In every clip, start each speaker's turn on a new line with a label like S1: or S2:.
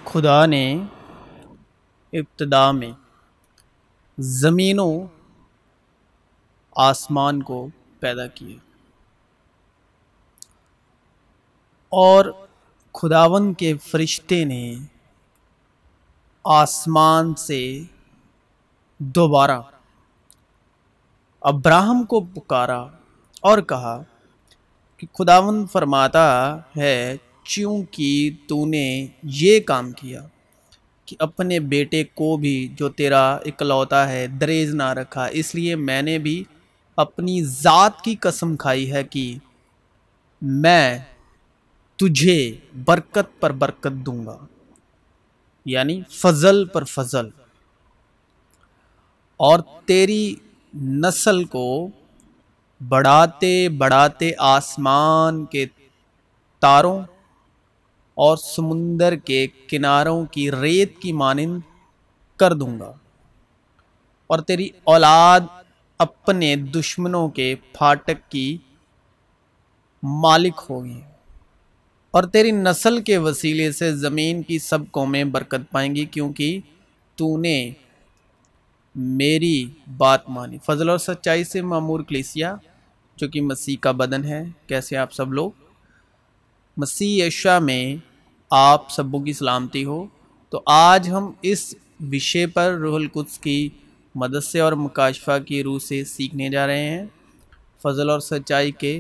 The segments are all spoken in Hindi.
S1: खुदा ने इब्तिदा में ज़मीनों आसमान को पैदा किया और खुदावन के फरिश्ते ने आसमान से दोबारा अब्राहम को पुकारा और कहा कि खुदावन फरमाता है, चूँकि तूने ये काम किया कि अपने बेटे को भी जो तेरा इकलौता है दरेज ना रखा, इसलिए मैंने भी अपनी ज़ात की कसम खाई है कि मैं तुझे बरकत पर बरकत दूंगा, यानी फजल पर फजल, और तेरी नस्ल को बढ़ाते बढ़ाते आसमान के तारों और समुंदर के किनारों की रेत की मानिंद कर दूंगा, और तेरी औलाद अपने दुश्मनों के फाटक की मालिक होगी, और तेरी नस्ल के वसीले से ज़मीन की सब कौमें बरकत पाएंगी, क्योंकि तूने मेरी बात मानी। फजल और सच्चाई से मामूर कलीसिया जो कि मसीह का बदन है, कैसे आप सब लोग? मसीह यीशु में आप सबों की सलामती हो। तो आज हम इस विषय पर रूहुल कुद्स की मदद से और मुकाशफा की रूह से सीखने जा रहे हैं। फजल और सच्चाई के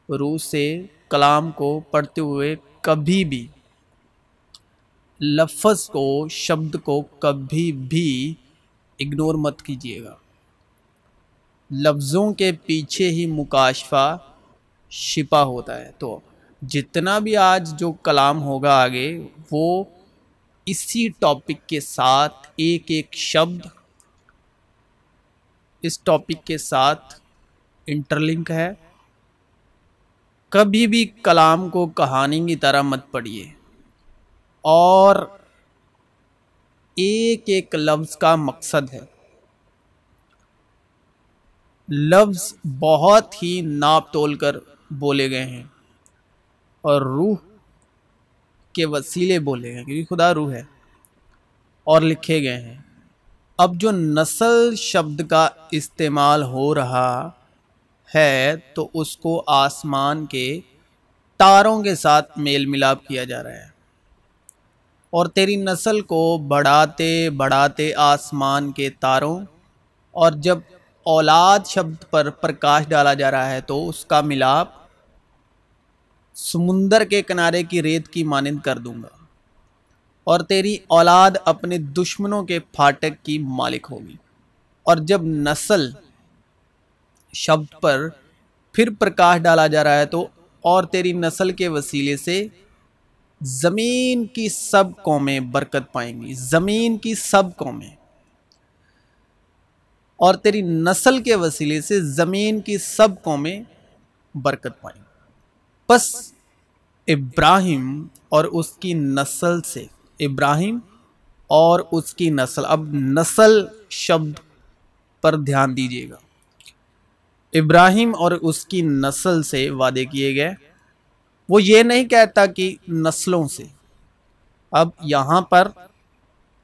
S1: रूह से कलाम को पढ़ते हुए कभी भी लफ्ज़ को, शब्द को कभी भी इग्नोर मत कीजिएगा। लफ्ज़ों के पीछे ही मुकाशफा छिपा होता है। तो जितना भी आज जो कलाम होगा आगे, वो इसी टॉपिक के साथ एक एक शब्द इस टॉपिक के साथ इंटरलिंक है। कभी भी कलाम को कहानी की तरह मत पढ़िए, और एक एक लफ्ज़ का मकसद है। लफ्ज़ बहुत ही नाप तोल कर बोले गए हैं और रूह के वसीले बोले गए, क्योंकि खुदा रूह है, और लिखे गए हैं। अब जो नस्ल शब्द का इस्तेमाल हो रहा है, तो उसको आसमान के तारों के साथ मेल मिलाप किया जा रहा है, और तेरी नस्ल को बढ़ाते बढ़ाते आसमान के तारों, और जब औलाद शब्द पर प्रकाश डाला जा रहा है तो उसका मिलाप समुंदर के किनारे की रेत की मानिंद कर दूंगा, और तेरी औलाद अपने दुश्मनों के फाटक की मालिक होगी। और जब नस्ल शब्द पर फिर प्रकाश डाला जा रहा है तो और तेरी नस्ल के वसीले से ज़मीन की सब कौमें बरकत पाएंगी, ज़मीन की सब कौमें, और तेरी नस्ल के वसीले से ज़मीन की सब कौमें बरकत पाएंगी। बस इब्राहिम और उसकी नस्ल से, इब्राहिम और उसकी नस्ल, अब नस्ल शब्द पर ध्यान दीजिएगा। इब्राहिम और उसकी नस्ल से वादे किए गए। वो ये नहीं कहता कि नस्लों से, अब यहाँ पर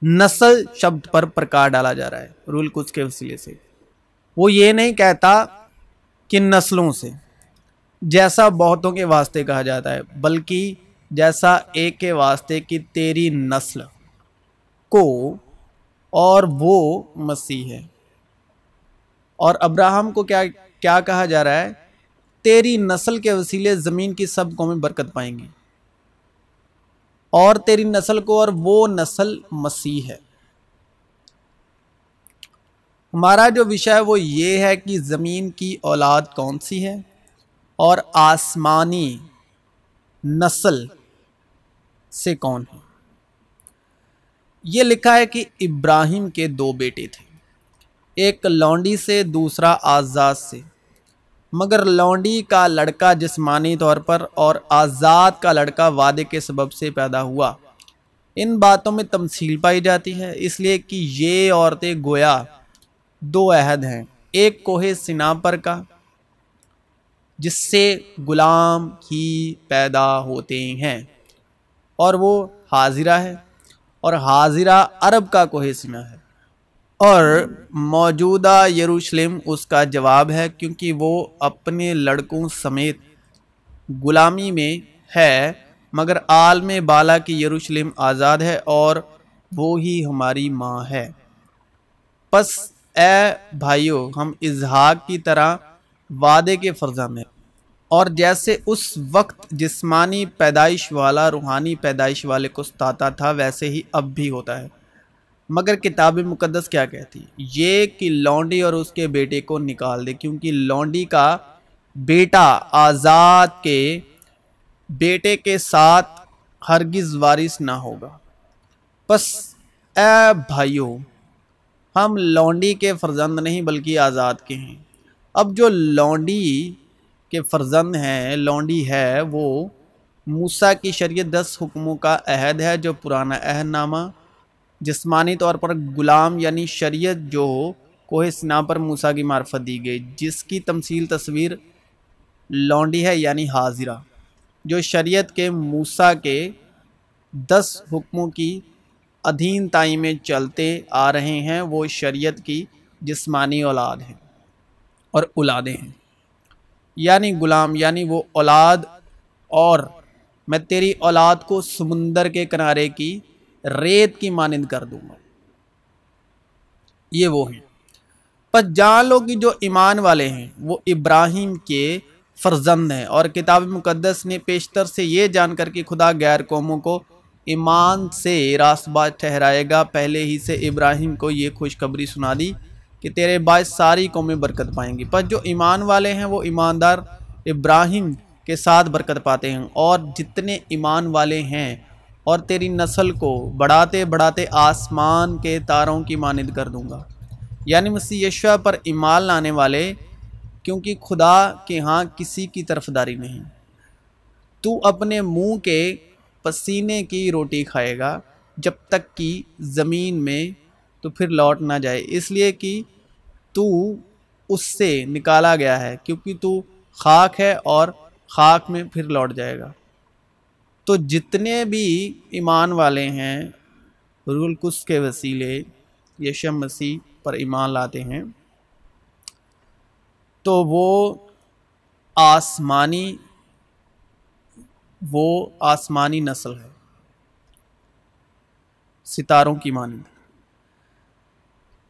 S1: नस्ल शब्द पर प्रकाश डाला जा रहा है रूहुल कुद्स के वसीले से। वो ये नहीं कहता कि नस्लों से, जैसा बहुतों के वास्ते कहा जाता है, बल्कि जैसा एक के वास्ते कि तेरी नस्ल को, और वो मसीह है। और अब्राहम को क्या क्या कहा जा रहा है? तेरी नस्ल के वसीले ज़मीन की सब कौमें बरकत पाएंगी, और तेरी नस्ल को, और वो नस्ल मसीह है। हमारा जो विषय है वो ये है कि ज़मीन की औलाद कौन सी है और आसमानी नस्ल से कौन है। ये लिखा है कि इब्राहिम के दो बेटे थे, एक लौंडी से, दूसरा आज़ाद से। मगर लौंडी का लड़का जिस्मानी तौर पर और आज़ाद का लड़का वादे के सबब से पैदा हुआ। इन बातों में तमसील पाई जाती है, इसलिए कि ये औरतें गोया दो अहद हैं, एक कोहे सिना पर का, जिससे गुलाम ही पैदा होते हैं, और वो हाजिरा है, और हाजिरा अरब का कोहे सिना है। और मौजूदा यरूशलेम उसका जवाब है, क्योंकि वो अपने लड़कों समेत गुलामी में है, मगर आलम बाला की यरूशलेम आज़ाद है और वो ही हमारी माँ है। बस ए भाइयों, हम इजहाक की तरह वादे के फर्जंद हैं, और जैसे उस वक्त जिस्मानी पैदाइश वाला रूहानी पैदाइश वाले को सताता था, वैसे ही अब भी होता है। मगर किताब मुकद्दस क्या कहती? ये कि लौंडी और उसके बेटे को निकाल दे, क्योंकि लौंडी का बेटा आज़ाद के बेटे के साथ हरगिज़ वारिस ना होगा। बस ए भाइयों, हम लौंडी के फर्जंद नहीं बल्कि आज़ाद के हैं। अब जो लौंडी के फर्जंद हैं, लौंडी है, वो मूसा की शरीयत 10 हुक्मों का अहद है, जो पुराना अहदनामा जिस्मानी तौर पर गुलाम यानी शरीयत जो कोहे सिना पर मूसा की मार्फत दी गई, जिसकी तमसील तस्वीर लौंडी है यानी हाजिरा, जो शरीयत के मूसा के 10 हुक्मों की अधीनताई में चलते आ रहे हैं। वो शरीयत की जिस्मानी औलाद हैं और औलादें हैं, यानी गुलाम, यानी वो औलाद। और मैं तेरी औलाद को समुंदर के किनारे की रेत की मानिंद कर दूंगा। ये वो हैं। पर जान लो कि जो ईमान वाले हैं वो इब्राहिम के फर्जंद हैं, और किताब मुकद्दस ने पेशतर से ये जानकर कि खुदा गैर कौमों को ईमान से रास्तबाज ठहराएगा, पहले ही से इब्राहिम को ये खुशखबरी सुना दी कि तेरे बायस सारी कौमें बरकत पाएंगी। पर जो ईमान वाले हैं वो ईमानदार इब्राहिम के साथ बरकत पाते हैं, और जितने ईमान वाले हैं, और तेरी नस्ल को बढ़ाते बढ़ाते आसमान के तारों की मानिंद कर दूंगा, यानी मसीह यीशु पर ईमान लाने वाले, क्योंकि खुदा के यहाँ किसी की तरफदारी नहीं। तू अपने मुंह के पसीने की रोटी खाएगा जब तक कि ज़मीन में तो फिर लौट ना जाए, इसलिए कि तू उससे निकाला गया है, क्योंकि तू खाक है और खाक में फिर लौट जाएगा। तो जितने भी ईमान वाले हैं रूहुल कुद्स के वसीले यीशु मसीह पर ईमान लाते हैं, तो वो आसमानी नस्ल है, सितारों की मानिंद,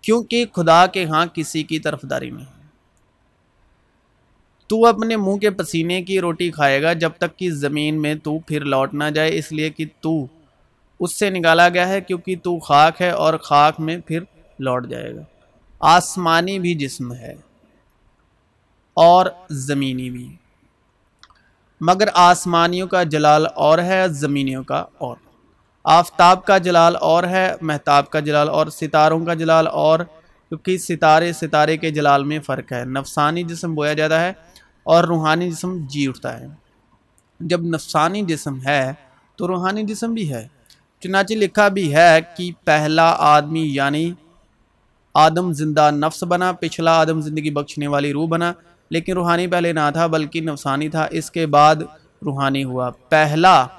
S1: क्योंकि खुदा के यहाँ किसी की तरफदारी नहीं। तू अपने मुंह के पसीने की रोटी खाएगा जब तक कि ज़मीन में तू फिर लौट ना जाए, इसलिए कि तू उससे निकाला गया है, क्योंकि तू खाक है और खाक में फिर लौट जाएगा। आसमानी भी जिस्म है और ज़मीनी भी, मगर आसमानियों का जलाल और है, ज़मीनियों का और। आफताब का जलाल और है, महताब का जलाल और, सितारों का जलाल और, क्योंकि सितारे के जलाल में फ़र्क है। नफसानी जिस्म बोया जाता है और रूहानी जिस्म जी उठता है। जब नफसानी जिस्म है तो रूहानी जिस्म भी है। चुनांचे लिखा भी है कि पहला आदमी यानी आदम जिंदा नफ्स बना, पिछला आदम ज़िंदगी बख्शने वाली रूह बना, लेकिन रूहानी पहले ना था बल्कि नफसानी था, इसके बाद रूहानी हुआ। पहला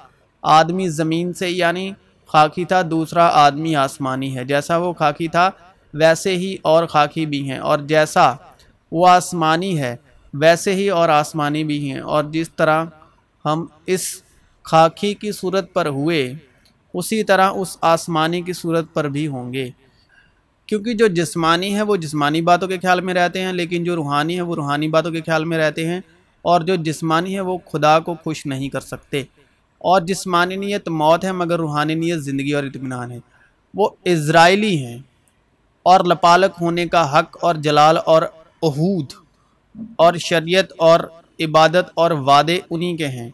S1: आदमी ज़मीन से यानी खाकी था, दूसरा आदमी आसमानी है। जैसा वो खाकी था वैसे ही और खाकी भी हैं, और जैसा वो आसमानी है वैसे ही और आसमानी भी हैं। और जिस तरह हम इस खाकी की सूरत पर हुए उसी तरह उस आसमानी की सूरत पर भी होंगे, क्योंकि जो जिस्मानी है वो जिस्मानी बातों के ख्याल में रहते हैं, लेकिन जो रूहानी है वो रूहानी बातों के ख्याल में रहते हैं। और जो जिस्मानी है वो खुदा को खुश नहीं कर सकते। और जिस्मानी नीयत मौत है, मगर रूहानी नीयत ज़िंदगी और इत्मीनान है। वो इज़राइली हैं और लपालक होने का हक और जलाल और अहूद और शरीयत और इबादत और वादे उन्हीं के हैं,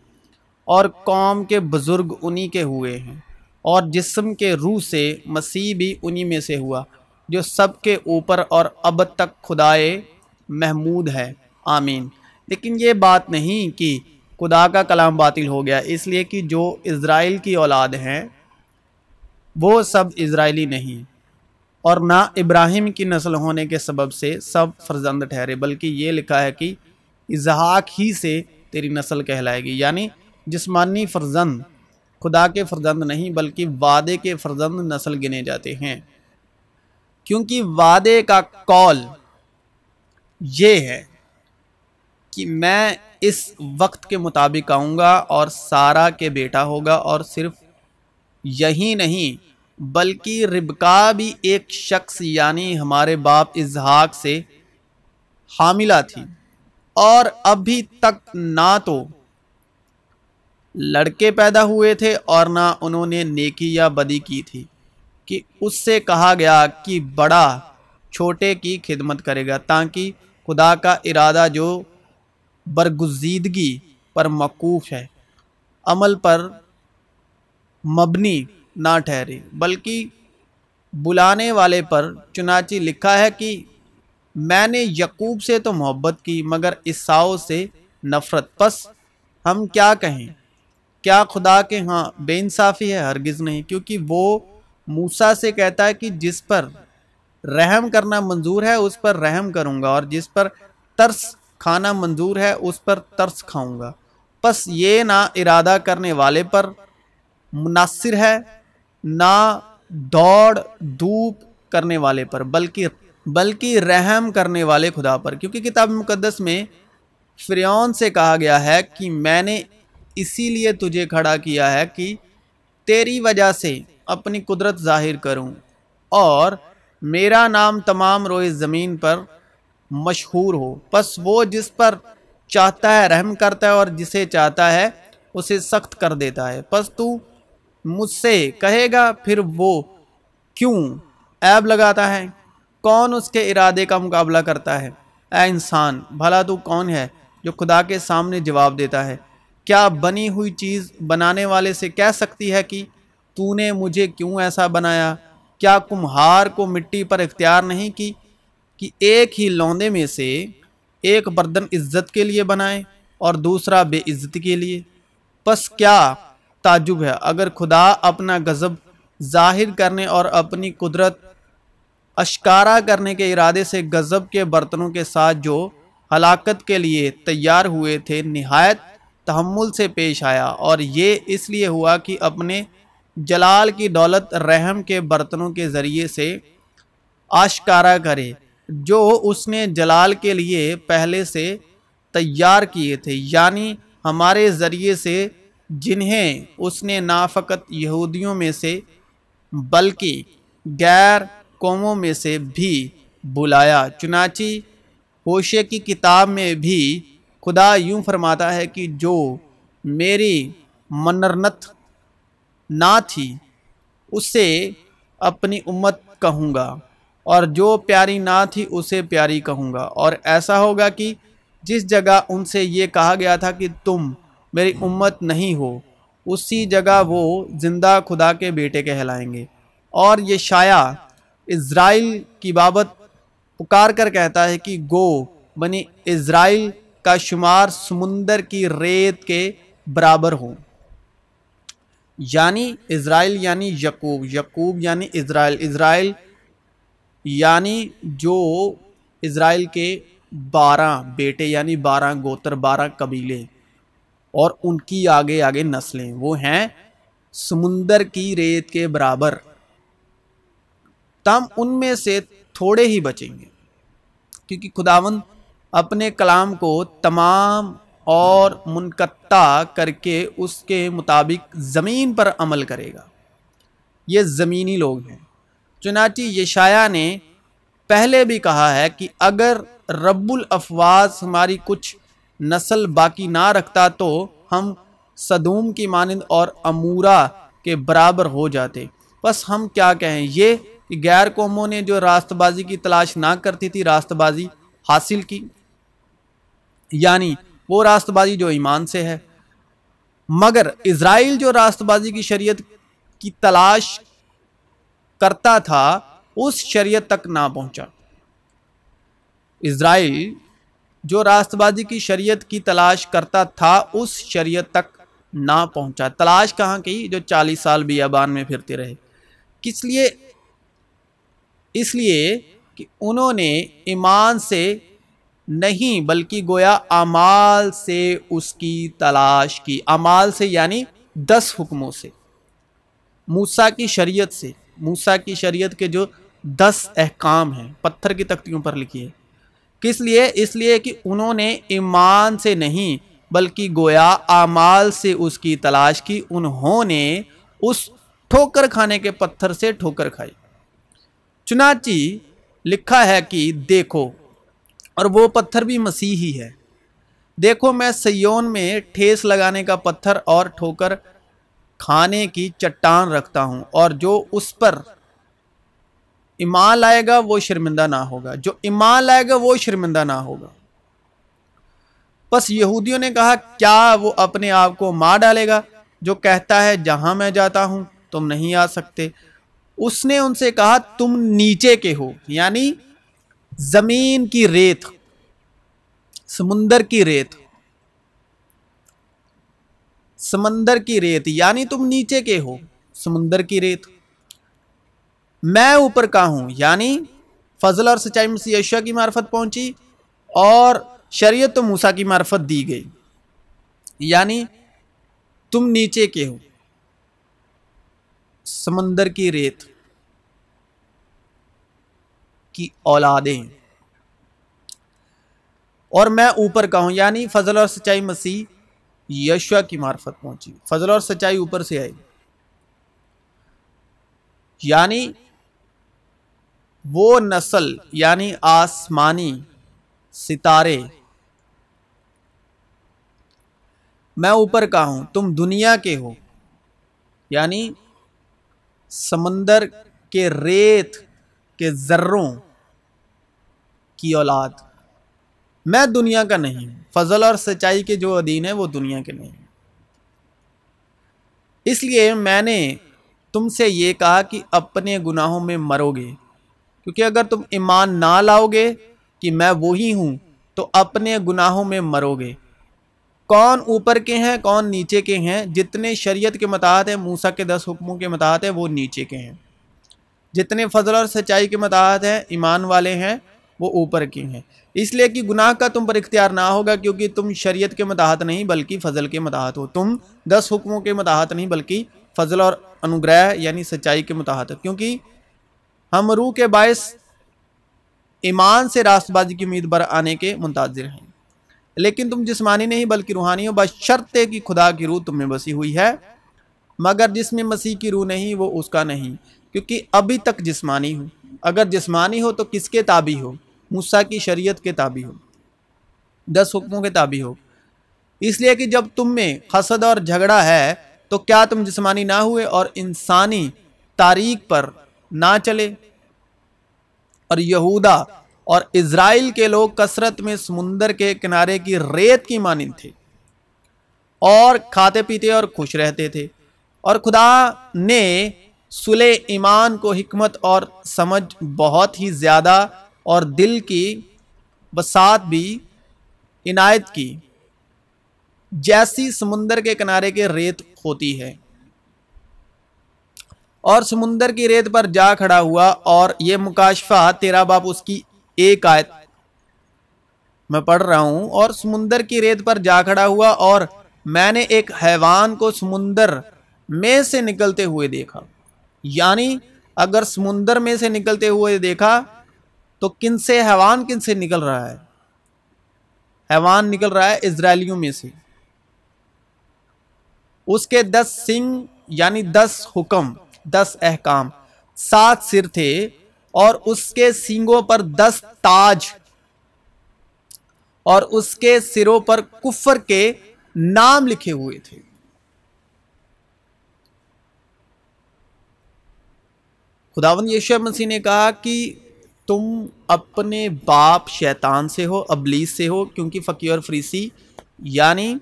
S1: और कौम के बुज़ुर्ग उन्हीं के हुए हैं, और जिस्म के रूह से मसीह भी उन्हीं में से हुआ, जो सबके ऊपर और अब तक खुदाए महमूद है। आमीन। लेकिन ये बात नहीं कि खुदा का कलाम बातिल हो गया, इसलिए कि जो इज़राइल की औलाद हैं वो सब इज़राइली नहीं। और ना इब्राहिम की नस्ल होने के सबब से सब फर्जंद ठहरे, बल्कि ये लिखा है कि इसहाक ही से तेरी नस्ल कहलाएगी। यानी जिस्मानी फर्जंद खुदा के फर्जंद नहीं बल्कि वादे के फर्जंद नस्ल गिने जाते हैं, क्योंकि वादे का कौल ये है कि मैं इस वक्त के मुताबिक आऊँगा और सारा के बेटा होगा। और सिर्फ यही नहीं बल्कि रिबका भी एक शख्स यानी हमारे बाप इसहाक से हामिला थी, और अभी तक ना तो लड़के पैदा हुए थे और ना उन्होंने नेकी या बदी की थी कि उससे कहा गया कि बड़ा छोटे की खिदमत करेगा, ताकि खुदा का इरादा जो बरगुजीदगी पर मौकूफ है अमल पर मबनी ना ठहरे बल्कि बुलाने वाले पर। चुनाची लिखा है कि मैंने यकूब से तो मोहब्बत की मगर ईसाओ से नफरत। बस हम क्या कहें, क्या खुदा के यहाँ बेइंसाफ़ी है? हरगिज़ नहीं, क्योंकि वो मूसा से कहता है कि जिस पर रहम करना मंजूर है उस पर रहम करूँगा, और जिस पर तरस खाना मंजूर है उस पर तरस खाऊंगा। बस ये ना इरादा करने वाले पर मुनासिर है ना दौड़ धूप करने वाले पर, बल्कि रहम करने वाले खुदा पर। क्योंकि किताब मुकद्दस में फिरौन से कहा गया है कि मैंने इसीलिए तुझे खड़ा किया है कि तेरी वजह से अपनी कुदरत जाहिर करूं और मेरा नाम तमाम रोए ज़मीन पर मशहूर हो। बस वो जिस पर चाहता है रहम करता है और जिसे चाहता है उसे सख्त कर देता है। बस तू मुझसे कहेगा फिर वो क्यों ऐब लगाता है? कौन उसके इरादे का मुकाबला करता है? ऐ इंसान, भला तू कौन है जो खुदा के सामने जवाब देता है? क्या बनी हुई चीज़ बनाने वाले से कह सकती है कि तूने मुझे क्यों ऐसा बनाया? क्या कुम्हार को मिट्टी पर इख्तियार नहीं कि एक ही लौंदे में से एक बर्तन इज्जत के लिए बनाए और दूसरा बेइज्जती के लिए? बस क्या ताजुब है अगर खुदा अपना गज़ब जाहिर करने और अपनी कुदरत अश्कारा करने के इरादे से गज़ब के बर्तनों के साथ जो हलाकत के लिए तैयार हुए थे निहायत तहम्मुल से पेश आया, और ये इसलिए हुआ कि अपने जलाल की दौलत रहम के बर्तनों के ज़रिए से आश्कारा करे जो उसने जलाल के लिए पहले से तैयार किए थे, यानी हमारे ज़रिए से जिन्हें उसने ना फ़कत यहूदियों में से बल्कि गैर कौमों में से भी बुलाया। चुनाची होशे की किताब में भी खुदा यूं फरमाता है कि जो मेरी मनरनत ना थी उसे अपनी उम्मत कहूँगा, और जो प्यारी ना थी उसे प्यारी कहूँगा। और ऐसा होगा कि जिस जगह उनसे ये कहा गया था कि तुम मेरी उम्मत नहीं हो, उसी जगह वो जिंदा खुदा के बेटे कहलाएंगे। और ये शाया इज़राइल की बाबत पुकार कर कहता है कि गो बनी इज़राइल का शुमार समुंदर की रेत के बराबर हो। यानी इज़राइल यानी यकूब, यकूब यानी इज़राइल, इज़राइल यानी जो इज़राइल के 12 बेटे यानी 12 गोत्र 12 कबीले और उनकी आगे आगे नस्लें, वो हैं समुंदर की रेत के बराबर। तम उनमें से थोड़े ही बचेंगे, क्योंकि खुदावंद अपने कलाम को तमाम और मुनकत्ता करके उसके मुताबिक ज़मीन पर अमल करेगा। ये ज़मीनी लोग हैं। चुनांचे यशाया ने पहले भी कहा है कि अगर रब्बुल अफ़वाज हमारी कुछ नस्ल बाकी ना रखता तो हम सदूम की मानंद और अमूरा के बराबर हो जाते। बस हम क्या कहें, ये कि गैर कौमों ने जो रास्तबाजी की तलाश ना करती थी रास्तबाजी हासिल की, यानी वो रास्तबाजी जो ईमान से है। मगर इज़राइल जो रास्तबाजी की शरीयत की तलाश करता था उस शरीयत तक ना पहुंचा। इज़राइल जो रास्तबाजी की शरीयत की तलाश करता था उस शरीयत तक ना पहुंचा। तलाश कहाँ की? जो 40 साल बियाबान में फिरते रहे। किस लिए? इसलिए कि उन्होंने ईमान से नहीं बल्कि गोया अमाल से उसकी तलाश की। अमाल से यानी 10 हुक्मों से, मूसा की शरीयत से। मूसा की शरीयत के जो 10 अहकाम हैं पत्थर की तख्तियों पर लिखिए। किस लिए? इसलिए कि उन्होंने ईमान से नहीं बल्कि गोया आमाल से उसकी तलाश की। उन्होंने उस ठोकर खाने के पत्थर से ठोकर खाई। चुनाची लिखा है कि देखो, और वो पत्थर भी मसीह ही है, देखो मैं सिय्योन में ठेस लगाने का पत्थर और ठोकर खाने की चट्टान रखता हूं, और जो उस पर ईमान लाएगा वो शर्मिंदा ना होगा, जो ईमान लाएगा वो शर्मिंदा ना होगा। बस यहूदियों ने कहा, क्या वो अपने आप को मार डालेगा जो कहता है जहां मैं जाता हूं तुम नहीं आ सकते? उसने उनसे कहा, तुम नीचे के हो, यानी जमीन की रेत, समुंदर की रेत, समंदर की रेत, यानी तुम नीचे के हो, समुंदर की रेत। मैं ऊपर का हूं, यानी फजल और सच्चाई मसीह यीशु की मार्फत पहुंची, और शरीयत तो मूसा की मार्फत दी गई, यानी तुम नीचे के हो, समंदर की रेत की औलादें, और मैं ऊपर का हूं, यानी फजल और सच्चाई मसीह यीशु की मार्फत पहुंची। फजल और सच्चाई ऊपर से आई, यानी वो नस्ल, यानी आसमानी सितारे। मैं ऊपर का हूं, तुम दुनिया के हो, यानी समंदर के रेत के जर्रों की औलाद। मैं दुनिया का नहीं हूं, फजल और सच्चाई के जो अधीन है वो दुनिया के नहीं। इसलिए मैंने तुमसे ये कहा कि अपने गुनाहों में मरोगे, क्योंकि अगर तुम ईमान ना लाओगे कि मैं वही हूं तो अपने गुनाहों में मरोगे। कौन ऊपर के हैं कौन नीचे के हैं? जितने शरीयत के मुताबिक है, मूसा के 10 हुक्मों के मुताबिक है, वो नीचे के हैं। जितने फजल और सच्चाई के मुताबिक है, ईमान वाले हैं, वो ऊपर के हैं। इसलिए कि गुनाह का तुम पर इख्तियार ना होगा, क्योंकि तुम शरीयत के मुताबिक नहीं बल्कि फजल के मुताबिक हो। तुम 10 हुक्मों के मुताबिक नहीं बल्कि फजल और अनुग्रह यानी सच्चाई के मुताबिक, क्योंकि हम रूह के बायस ईमान से रास्तबाजी की उम्मीद पर आने के मुंतज़िर हैं। लेकिन तुम जिस्मानी नहीं बल्कि रूहानी हो, बशर्ते कि खुदा की रूह तुम में बसी हुई है। मगर जिसमें मसीह की रूह नहीं वो उसका नहीं, क्योंकि अभी तक जिस्मानी हो। अगर जिस्मानी हो तो किसके ताबी हो? मूसा की शरीयत के ताबी हो, 10 हुक्मों के ताबी हो। इसलिए कि जब तुम में हसद और झगड़ा है तो क्या तुम जिस्मानी ना हुए और इंसानी तारीख पर ना चले? और यहूदा और इज़राइल के लोग कसरत में समुंदर के किनारे की रेत की मानिंद थे, और खाते पीते और खुश रहते थे। और खुदा ने सुले ईमान को हिकमत और समझ बहुत ही ज़्यादा और दिल की बसात भी इनायत की, जैसी समुंदर के किनारे के रेत होती है। और समुंदर की रेत पर जा खड़ा हुआ, और ये मुकाशफा 13 बाब उसकी 1 आयत मैं पढ़ रहा हूं। और समुंदर की रेत पर जा खड़ा हुआ, और मैंने एक हैवान को समुंदर में से निकलते हुए देखा। यानी अगर समुंदर में से निकलते हुए देखा तो किन से हैवान किन से निकल रहा है? हैवान निकल रहा है इजरायलियों में से। उसके 10 सिंग यानी 10 हुक्म, 10 अहकाम, 7 सिर थे, और उसके सींगों पर 10 ताज, और उसके सिरों पर कुफर के नाम लिखे हुए थे। खुदावंद यीशु मसीह ने कहा कि तुम अपने बाप शैतान से हो, अबलीस से हो, क्योंकि फकीर और फरीसी यानी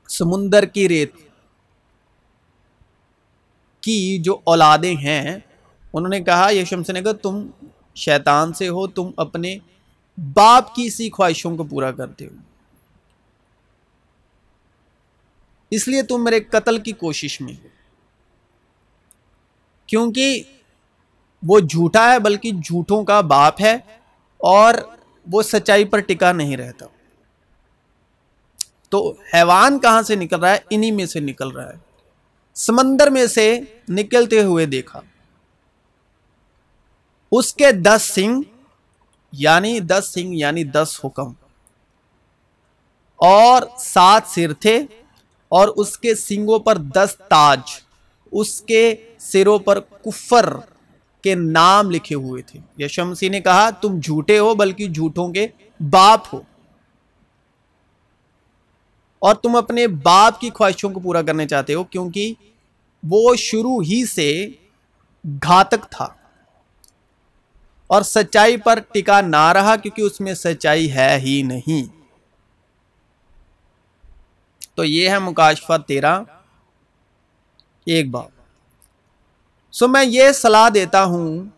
S1: समुंदर की रेत की जो औलादें हैं, उन्होंने कहा, यीशु मसीह ने कहा, तुम शैतान से हो, तुम अपने बाप की सी ख्वाहिशों को पूरा करते हो, इसलिए तुम मेरे कत्ल की कोशिश में हो। क्योंकि वो झूठा है बल्कि झूठों का बाप है और वो सच्चाई पर टिका नहीं रहता। तो हैवान कहां से निकल रहा है? इन्हीं में से निकल रहा है। समंदर में से निकलते हुए देखा, उसके 10 सिंग यानी 10 हुक्म और 7 सिर थे और उसके सिंगों पर 10 ताज, उसके सिरों पर कुफर के नाम लिखे हुए थे। यीशु मसीह ने कहा तुम झूठे हो बल्कि झूठों के बाप हो और तुम अपने बाप की ख्वाहिशों को पूरा करने चाहते हो, क्योंकि वो शुरू ही से घातक था और सच्चाई पर टिका ना रहा, क्योंकि उसमें सच्चाई है ही नहीं। तो ये है मुकाशफा 13:1। सो मैं ये सलाह देता हूं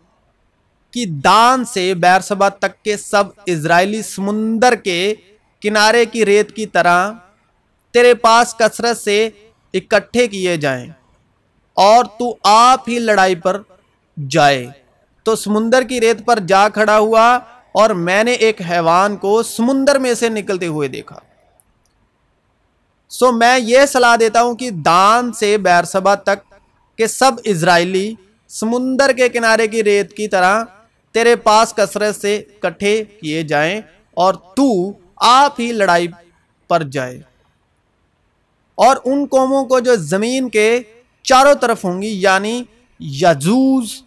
S1: कि दान से बेरसबा तक के सब इजरायली समुंदर के किनारे की रेत की तरह तेरे पास कसरत से इकट्ठे किए जाएं और तू आप ही लड़ाई पर जाए। तो समुंदर की रेत पर जा खड़ा हुआ और मैंने एक हैवान को समुंदर में से निकलते हुए देखा। सो मैं ये सलाह देता हूं कि दान से बेरसबा तक के सब इजरायली समुंदर के किनारे की रेत की तरह तेरे पास कसरत से इकट्ठे किए जाएं और तू आप ही लड़ाई पर जाए। और उन कौमों को जो जमीन के चारों तरफ होंगी, यानी यजूज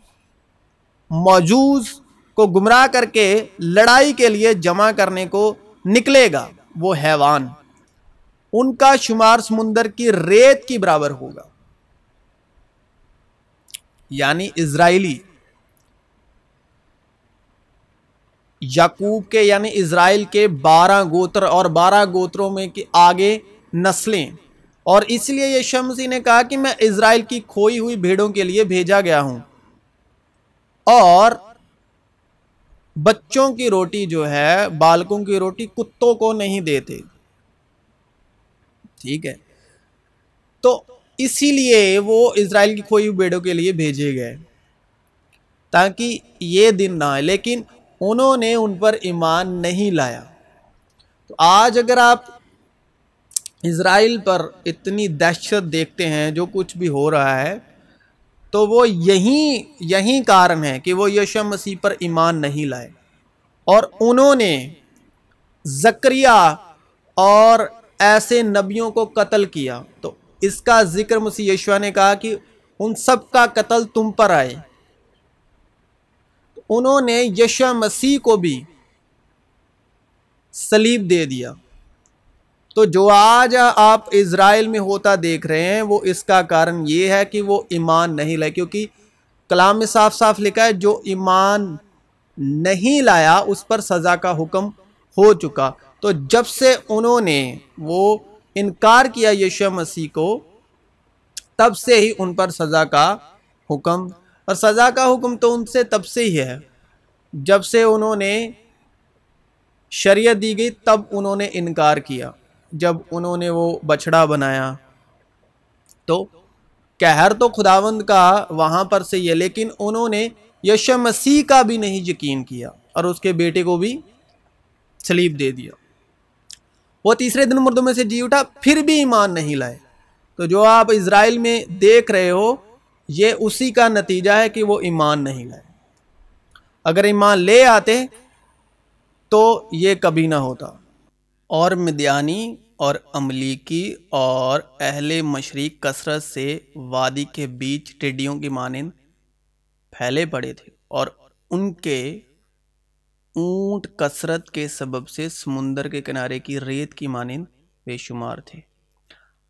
S1: मौजूज को गुमराह करके लड़ाई के लिए जमा करने को निकलेगा वो हैवान, उनका शुमार समुंदर की रेत की बराबर होगा। यानी इजराइली याकूब के यानी इजराइल के 12 गोत्र और 12 गोत्रों में के आगे नस्लें। और इसलिए यीशु मसीह ने कहा कि मैं इजराइल की खोई हुई भेड़ों के लिए भेजा गया हूं और बच्चों की रोटी जो है, बालकों की रोटी कुत्तों को नहीं देते। ठीक है, तो इसीलिए वो इजराइल की खोई हुई भेड़ों के लिए भेजे गए ताकि ये दिन ना आए, लेकिन उन्होंने उन पर ईमान नहीं लाया। तो आज अगर आप इजराइल पर इतनी दहशत देखते हैं, जो कुछ भी हो रहा है, तो वो यही कारण है कि वो यीशु मसीह पर ईमान नहीं लाए और उन्होंने जकरिया और ऐसे नबियों को कत्ल किया। तो इसका जिक्र मसीह यीशु ने कहा कि उन सब का कत्ल तुम पर आए। उन्होंने यीशु मसीह को भी सलीब दे दिया। तो जो आज आप इजराइल में होता देख रहे हैं, वो इसका कारण ये है कि वो ईमान नहीं लाए, क्योंकि कलाम में साफ साफ लिखा है जो ईमान नहीं लाया उस पर सजा का हुक्म हो चुका। तो जब से उन्होंने वो इनकार किया यीशु मसीह को, तब से ही उन पर सजा का हुक्म, और सजा का हुक्म तो उनसे तब से ही है जब से उन्होंने शरीयत दी गई, तब उन्होंने इनकार किया। जब उन्होंने वो बछड़ा बनाया तो कहर तो खुदावंद का वहां पर से है, लेकिन उन्होंने यीशु मसीह का भी नहीं यकीन किया और उसके बेटे को भी सलीब दे दिया। वो तीसरे दिन मुर्दों में से जी उठा, फिर भी ईमान नहीं लाए। तो जो आप इजराइल में देख रहे हो, ये उसी का नतीजा है कि वो ईमान नहीं लाए। अगर ईमान ले आते तो ये कभी ना होता। और मिद्यानी और अमलीकी और अहले मशरिक कसरत से वादी के बीच टिड्डियों की मानिंद फैले पड़े थे और उनके ऊंट कसरत के सबब से समुंदर के किनारे की रेत की मानिंद बेशुमार थे।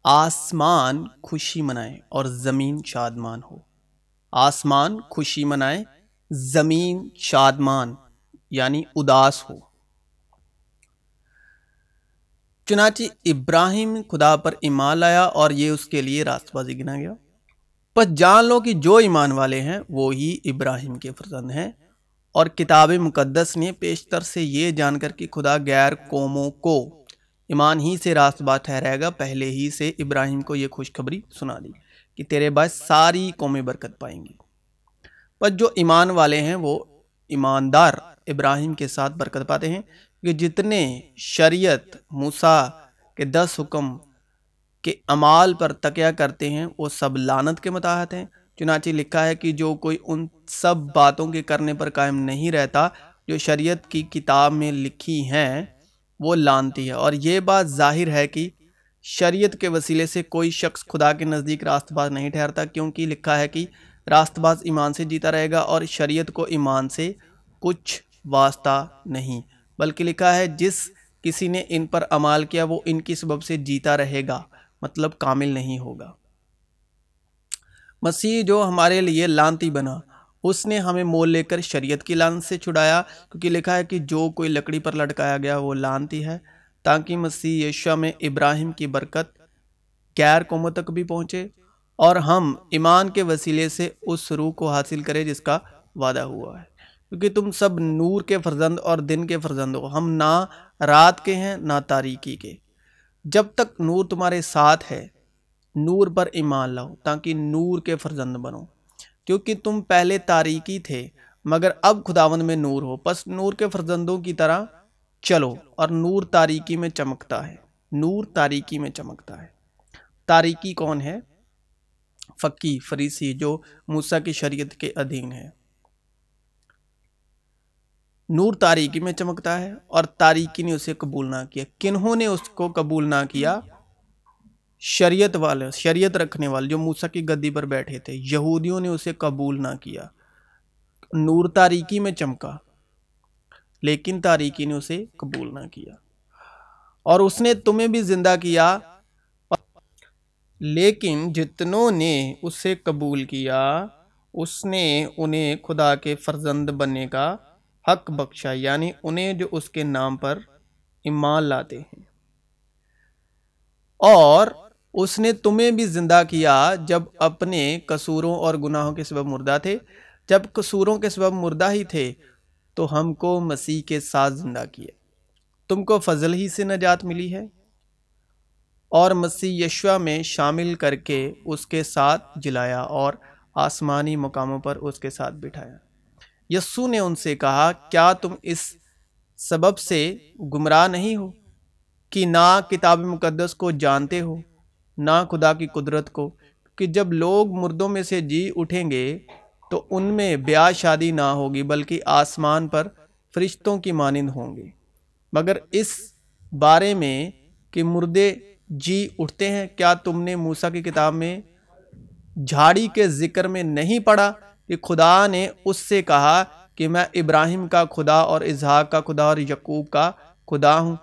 S1: आसमान खुशी मनाए और जमीन शादमान हो। आसमान खुशी मनाए, जमीन शादमान यानी उदास हो। चुनांचे इब्राहिम खुदा पर ईमान लाया और ये उसके लिए रास्तबाजी गिना गया। पर जान लो कि जो ईमान वाले हैं वो ही इब्राहिम के फर्जंद हैं। और किताब मुकद्दस ने पेशतर से ये जानकर कि खुदा गैर कौमों को ईमान ही से रास्तबाज ठहराएगा, पहले ही से इब्राहिम को ये खुशखबरी सुना दी कि तेरे बाद सारी कौमें बरकत पाएंगी। पर जो ईमान वाले हैं वो ईमानदार इब्राहिम के साथ बरकत पाते हैं, कि जितने शरीयत मूसा के 10 हुक्म के अमाल पर तकिया करते हैं वो सब लानत के मुताहत हैं। चुनांचे लिखा है कि जो कोई उन सब बातों के करने पर कायम नहीं रहता जो शरीयत की किताब में लिखी हैं, वो लानती है। और ये बात जाहिर है कि शरीयत के वसीले से कोई शख्स खुदा के नज़दीक रास्तबाज नहीं ठहरता, क्योंकि लिखा है कि रास्तबाज ईमान से जीता रहेगा और शरीयत को ईमान से कुछ वास्ता नहीं, बल्कि लिखा है जिस किसी ने इन पर अमाल किया वो इनकी सबब से जीता रहेगा, मतलब कामिल नहीं होगा। मसीह जो हमारे लिए लानती बना, उसने हमें मोल लेकर शरीयत की लानत से छुड़ाया, क्योंकि लिखा है कि जो कोई लकड़ी पर लटकाया गया वो लानती है, ताकि मसीह यीशु में इब्राहिम की बरकत गैर कौमों तक भी पहुँचे और हम ईमान के वसीले से उस रूह को हासिल करें जिसका वादा हुआ है। क्योंकि तुम सब नूर के फर्जंद और दिन के फर्जंद हो, हम ना रात के हैं ना तारीकी के। जब तक नूर तुम्हारे साथ है नूर पर ईमान लाओ ताकि नूर के फर्जंद बनो, क्योंकि तुम पहले तारीकी थे मगर अब खुदावंद में नूर हो। बस नूर के फर्जंदों की तरह चलो, और नूर तारीकी में चमकता है, नूर तारीकी में चमकता है। तारीकी कौन है? फकी फरीसी जो मूसा की शरीयत के अधीन है। नूर तारीकी में चमकता है और तारीकी ने उसे कबूल ना किया। किन्होंने उसको कबूल ना किया? शरीयत वाले, शरीयत रखने वाले जो मूसा की गद्दी पर बैठे थे, यहूदियों ने उसे कबूल ना किया। नूर तारीकी में चमका लेकिन तारीकी ने उसे कबूल ना किया। और उसने तुम्हें भी जिंदा किया, लेकिन जितनों ने उसे कबूल किया उसने उन्हें खुदा के फर्जंद बनने का हक बख्शा, यानी उन्हें जो उसके नाम पर ईमान लाते हैं। और उसने तुम्हें भी जिंदा किया जब अपने कसूरों और गुनाहों के सबब मुर्दा थे। जब कसूरों के सबब मुर्दा ही थे तो हमको मसीह के साथ जिंदा किया। तुमको फजल ही से नजात मिली है और मसीह यशुआ में शामिल करके उसके साथ जिलाया और आसमानी मुकामों पर उसके साथ बिठाया। यस्सु ने उनसे कहा, क्या तुम इस सबब से गुमराह नहीं हो कि ना किताब मुकद्दस को जानते हो ना खुदा की कुदरत को? कि जब लोग मुर्दों में से जी उठेंगे तो उनमें ब्याह शादी ना होगी, बल्कि आसमान पर फरिश्तों की मानिंद होंगे। मगर इस बारे में कि मुर्दे जी उठते हैं, क्या तुमने मूसा की किताब में झाड़ी के जिक्र में नहीं पढ़ा कि खुदा ने उससे कहा कि मैं इब्राहिम का खुदा और इसहाक का खुदा और यकूब का खुदा हूँ?